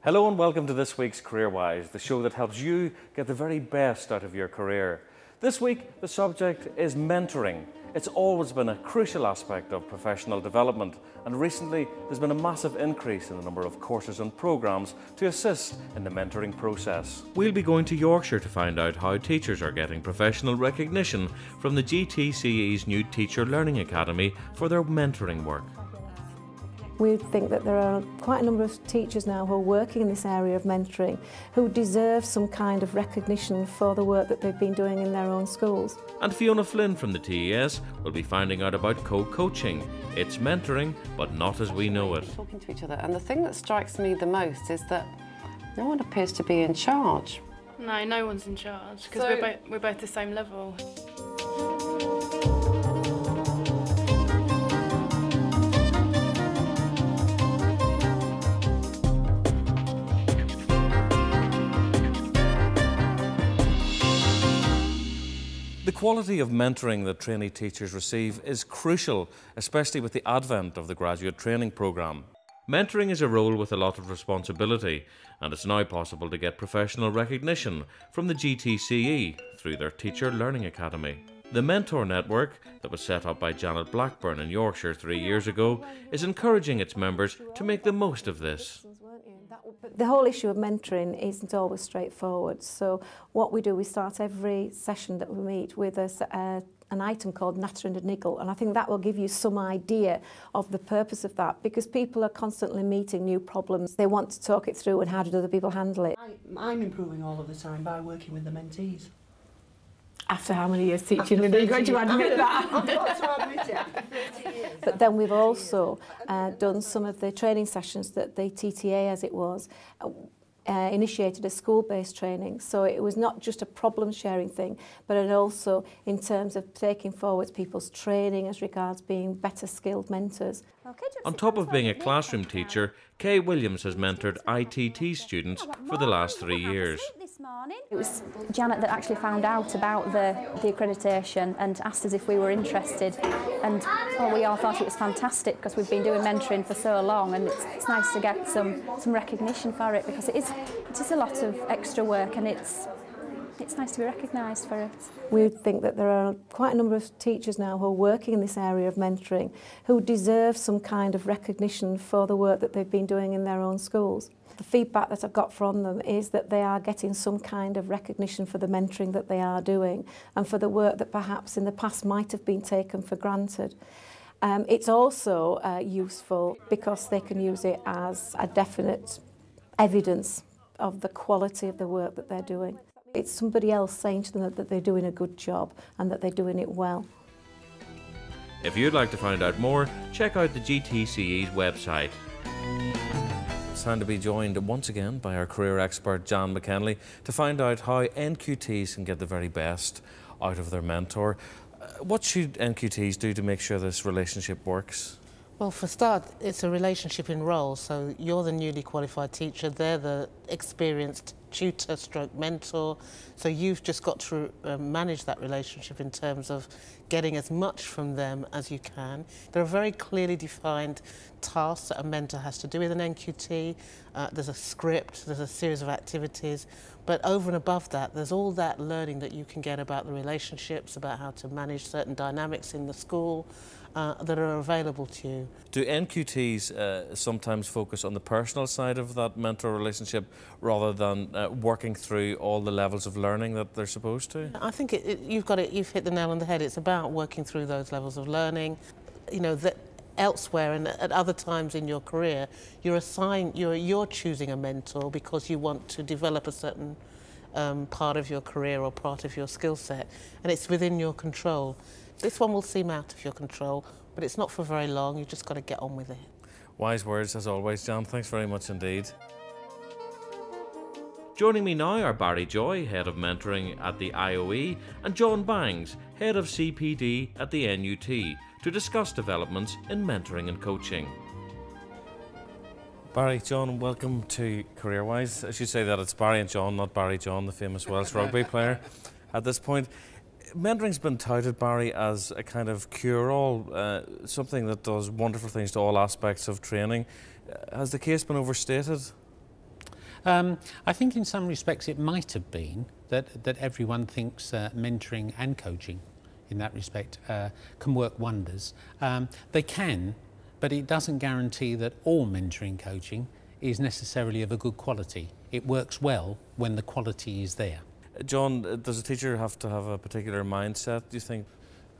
Hello and welcome to this week's CareerWise, the show that helps you get the very best out of your career. This week, the subject is mentoring. It's always been a crucial aspect of professional development, and recently there's been a massive increase in the number of courses and programmes to assist in the mentoring process. We'll be going to Yorkshire to find out how teachers are getting professional recognition from the GTCE's new Teacher Learning Academy for their mentoring work. We think that there are quite a number of teachers now who are working in this area of mentoring who deserve some kind of recognition for the work that they've been doing in their own schools. And Fiona Flynn from the TES will be finding out about co-coaching. It's mentoring, but not as we know it. Talking to each other, and the thing that strikes me the most is that no one appears to be in charge. No, no one's in charge because we're both the same level. The quality of mentoring that trainee teachers receive is crucial, especially with the advent of the graduate training programme. Mentoring is a role with a lot of responsibility, and it's now possible to get professional recognition from the GTCE through their Teacher Learning Academy. The Mentor Network, that was set up by Janet Blackburn in Yorkshire 3 years ago, is encouraging its members to make the most of this. The whole issue of mentoring isn't always straightforward. So what we do, we start every session that we meet with an item called Natter and a Niggle, and I think that will give you some idea of the purpose of that, because people are constantly meeting new problems. They want to talk it through, and how do other people handle it? I'm improving all of the time by working with the mentees. After how many years teaching, Linda? You're going to admit that? I've got to admit it, after 30 years. But then we've also done some of the training sessions that the TTA, as it was, initiated a school-based training. So it was not just a problem-sharing thing, but it also in terms of taking forward people's training as regards being better skilled mentors. On top of being a classroom teacher, Kay Williams has mentored ITT students for the last 3 years. It was Janet that actually found out about the accreditation and asked us if we were interested, and we all thought it was fantastic because we've been doing mentoring for so long, and it's nice to get some recognition for it, because it is a lot of extra work, and it's nice to be recognised for it. We think that there are quite a number of teachers now who are working in this area of mentoring who deserve some kind of recognition for the work that they've been doing in their own schools. The feedback that I've got from them is that they are getting some kind of recognition for the mentoring that they are doing and for the work that perhaps in the past might have been taken for granted. It's also useful because they can use it as a definite evidence of the quality of the work that they're doing. It's somebody else saying to them that they're doing a good job and that they're doing it well. If you'd like to find out more, check out the GTCE's website. It's time to be joined once again by our career expert Jan McKenley to find out how NQTs can get the very best out of their mentor. What should NQTs do to make sure this relationship works? Well, for start, it's a relationship in roles. So you're the newly qualified teacher, they're the experienced tutor stroke mentor. So you've just got to manage that relationship in terms of getting as much from them as you can. There are very clearly defined tasks that a mentor has to do with an NQT. There's a script, there's a series of activities, but over and above that, there's all that learning that you can get about the relationships, about how to manage certain dynamics in the school, that are available to you. Do NQTs sometimes focus on the personal side of that mentor relationship rather than working through all the levels of learning that they're supposed to? I think you've hit the nail on the head. It's about working through those levels of learning. You know, that elsewhere and at other times in your career, you're choosing a mentor because you want to develop a certain part of your career or part of your skill set, and it's within your control. This one will seem out of your control, but it's not for very long. You've just got to get on with it. Wise words as always, Jan. Thanks very much indeed. Joining me now are Barrie Joy, Head of Mentoring at the IOE, and John Bangs, Head of CPD at the NUT, to discuss developments in mentoring and coaching. Barrie, John, welcome to CareerWise. I should say that it's Barrie and John, not Barrie John, the famous Welsh rugby player at this point. Mentoring's been touted, Barrie, as a kind of cure-all, something that does wonderful things to all aspects of training. Has the case been overstated? I think in some respects it might have been that everyone thinks mentoring and coaching in that respect can work wonders. They can, but it doesn't guarantee that all mentoring coaching is necessarily of a good quality. It works well when the quality is there. John, does a teacher have to have a particular mindset, do you think?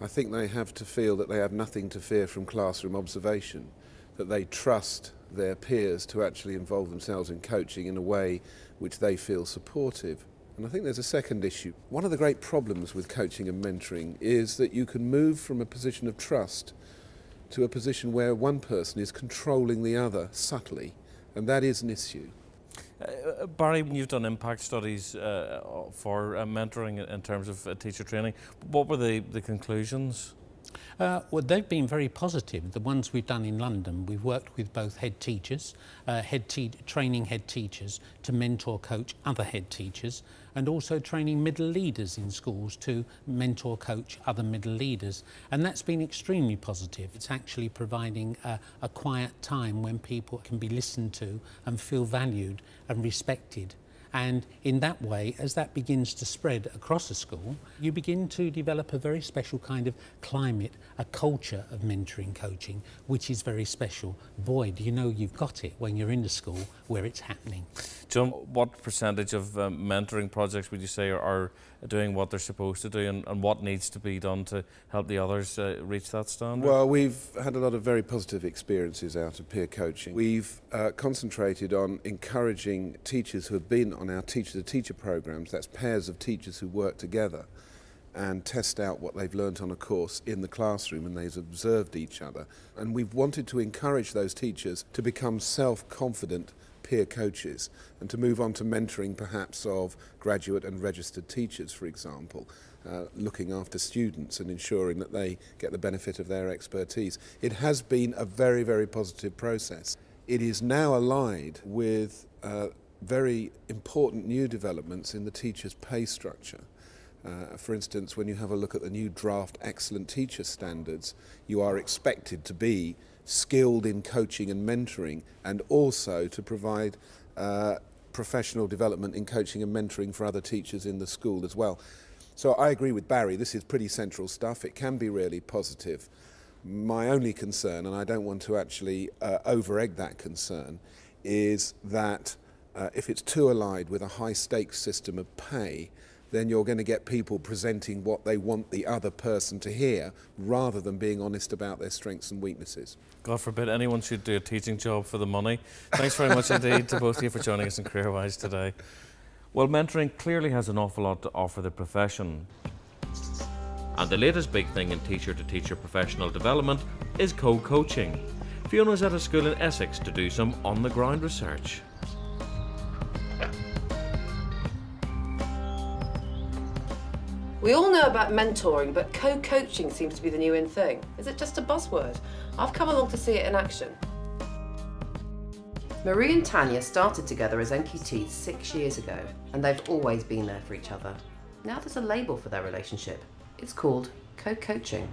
I think they have to feel that they have nothing to fear from classroom observation, that they trust their peers to actually involve themselves in coaching in a way which they feel supportive. And I think there's a second issue. One of the great problems with coaching and mentoring is that you can move from a position of trust to a position where one person is controlling the other subtly, and that is an issue. Barrie, you've done impact studies for mentoring in terms of teacher training. What were the conclusions? Well, they've been very positive. The ones we've done in London, we've worked with both head teachers, training head teachers to mentor, coach other head teachers, and also training middle leaders in schools to mentor, coach other middle leaders. And that's been extremely positive. It's actually providing a quiet time when people can be listened to and feel valued and respected. And in that way, as that begins to spread across a school, you begin to develop a very special kind of climate, a culture of mentoring coaching, which is very special. Boy, do you know you've got it when you're in the school where it's happening. John, what percentage of mentoring projects would you say are doing what they're supposed to do, and what needs to be done to help the others reach that standard? Well, we've had a lot of very positive experiences out of peer coaching. We've concentrated on encouraging teachers who have been on our teacher-to-teacher programs, that's pairs of teachers who work together and test out what they've learnt on a course in the classroom, and they've observed each other. And we've wanted to encourage those teachers to become self-confident peer coaches and to move on to mentoring perhaps of graduate and registered teachers, for example, looking after students and ensuring that they get the benefit of their expertise. It has been a very, very positive process. It is now allied with very important new developments in the teacher's pay structure. For instance, when you have a look at the new draft Excellent Teacher Standards, you are expected to be skilled in coaching and mentoring, and also to provide professional development in coaching and mentoring for other teachers in the school as well. So I agree with Barrie, this is pretty central stuff. It can be really positive. My only concern, and I don't want to actually over-egg that concern, is that if it's too allied with a high-stakes system of pay, then you're going to get people presenting what they want the other person to hear rather than being honest about their strengths and weaknesses. God forbid anyone should do a teaching job for the money. Thanks very much indeed to both of you for joining us in CareerWise today. Well, mentoring clearly has an awful lot to offer the profession. And the latest big thing in teacher-to-teacher professional development is co-coaching. Fiona's at a school in Essex to do some on-the-ground research. We all know about mentoring, but co-coaching seems to be the new in thing. Is it just a buzzword? I've come along to see it in action. Marie and Tania started together as NQTs 6 years ago, and they've always been there for each other. Now there's a label for their relationship. It's called co-coaching.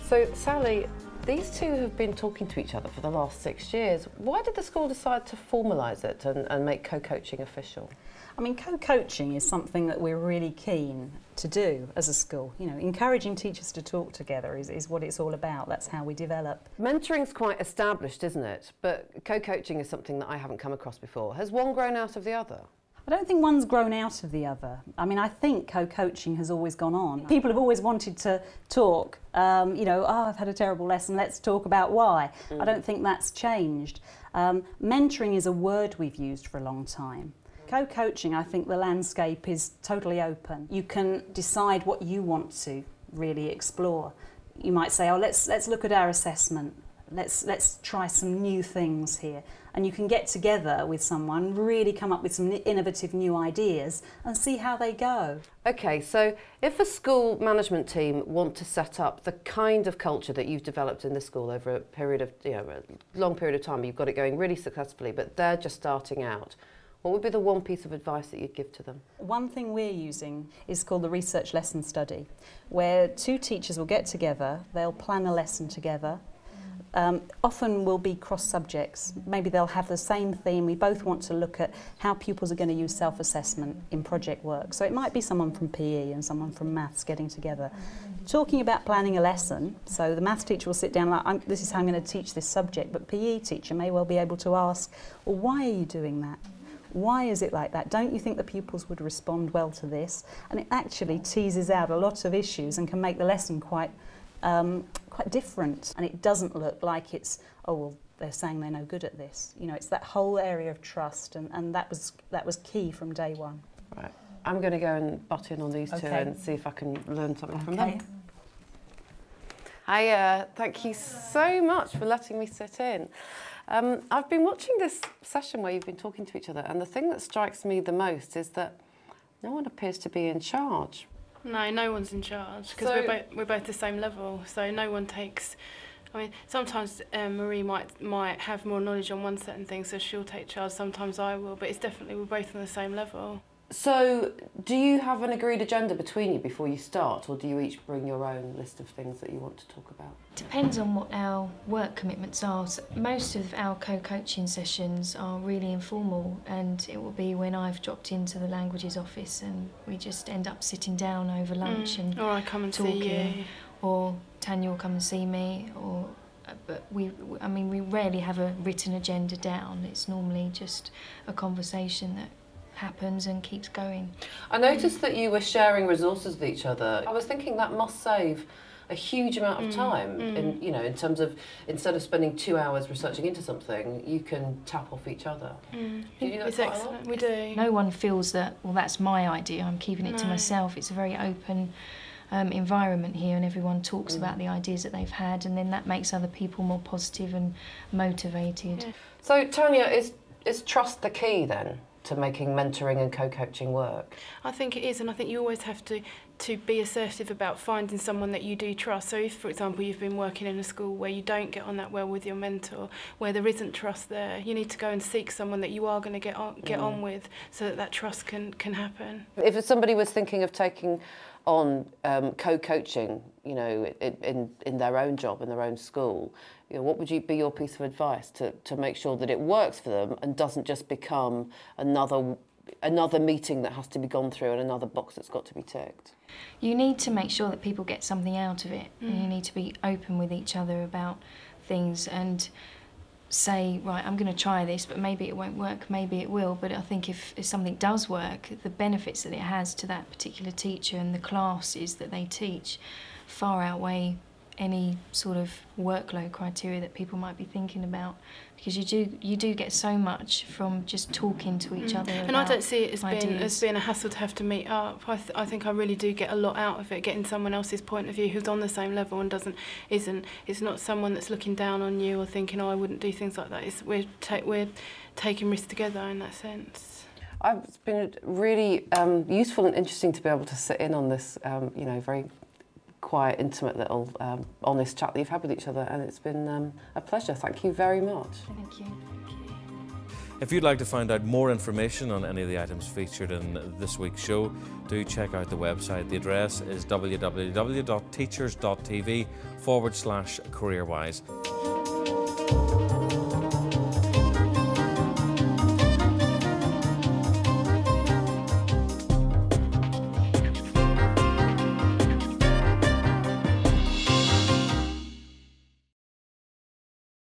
So, Sally, these two have been talking to each other for the last 6 years. Why did the school decide to formalise it and make co-coaching official? I mean, co-coaching is something that we're really keen to do as a school. You know, encouraging teachers to talk together is what it's all about. That's how we develop. Mentoring's quite established, isn't it? But co-coaching is something that I haven't come across before. Has one grown out of the other? I don't think one's grown out of the other. I mean, I think co-coaching has always gone on. People have always wanted to talk, you know, oh, I've had a terrible lesson, let's talk about why. I don't think that's changed. Mentoring is a word we've used for a long time. Co-coaching, I think the landscape is totally open. You can decide what you want to really explore. You might say, oh, let's look at our assessment. Let's try some new things here. And you can get together with someone, really come up with some innovative new ideas and see how they go. Okay, so if a school management team want to set up the kind of culture that you've developed in the school over a period of, you know, a long period of time, you've got it going really successfully, but they're just starting out, what would be the one piece of advice that you'd give to them? One thing we're using is called the research lesson study, where two teachers will get together, they'll plan a lesson together, often will be cross subjects. Maybe they'll have the same theme. We both want to look at how pupils are going to use self-assessment in project work. So it might be someone from PE and someone from maths getting together, talking about planning a lesson. So the maths teacher will sit down like, this is how I'm going to teach this subject, but PE teacher may well be able to ask, well, why are you doing that? Why is it like that? Don't you think the pupils would respond well to this? And it actually teases out a lot of issues and can make the lesson quite different. And it doesn't look like it's, oh, well, they're saying they're no good at this. You know, it's that whole area of trust, and that was key from day one. Right. I'm going to go and butt in on these two and see if I can learn something from them. Hi, thank you so much for letting me sit in. I've been watching this session where you've been talking to each other, and the thing that strikes me the most is that no one appears to be in charge. No, no one's in charge, because we're both the same level, so no one takes... I mean, sometimes Marie might have more knowledge on one certain thing, so she'll take charge, sometimes I will, but it's definitely we're both on the same level. So, do you have an agreed agenda between you before you start, or do you each bring your own list of things that you want to talk about? Depends on what our work commitments are. So most of our co-coaching sessions are really informal, and it will be when I've dropped into the languages office and we just end up sitting down over lunch and or I come and talking, see you. Or Tania will come and see me, or but we rarely have a written agenda down. It's normally just a conversation that happens and keeps going. I noticed that you were sharing resources with each other. I was thinking that must save a huge amount of time in terms of, instead of spending 2 hours researching into something, you can tap off each other. Do you do that It's quite excellent. a lot? We do. No one feels that, well, that's my idea, I'm keeping it to myself. It's a very open environment here, and everyone talks about the ideas that they've had, and then that makes other people more positive and motivated. Yeah. So, Tania, is trust the key then to making mentoring and co-coaching work? I think it is, and I think you always have to be assertive about finding someone that you do trust. So if, for example, you've been working in a school where you don't get on that well with your mentor, where there isn't trust there, you need to go and seek someone that you are going to get on with, so that trust can happen. If somebody was thinking of taking on co-coaching, you know, in their own job, in their own school, you know, what would be your piece of advice to make sure that it works for them and doesn't just become another meeting that has to be gone through and another box that's got to be ticked? You need to make sure that people get something out of it, and you need to be open with each other about things and say, right, I'm going to try this, but maybe it won't work, maybe it will. But I think if something does work, the benefits that it has to that particular teacher and the classes that they teach far outweigh any sort of workload criteria that people might be thinking about, because you do get so much from just talking to each other. And I don't see it as being a hassle to have to meet up. I think I really do get a lot out of it, getting someone else's point of view who's on the same level and it's not someone that's looking down on you or thinking, oh, I wouldn't do things like that. We're taking risks together in that sense. It's been really useful and interesting to be able to sit in on this, you know, very quiet, intimate little honest chat that you've had with each other, and it's been a pleasure. Thank you very much. Thank you. If you'd like to find out more information on any of the items featured in this week's show, do check out the website. The address is www.teachers.tv/CareerWise.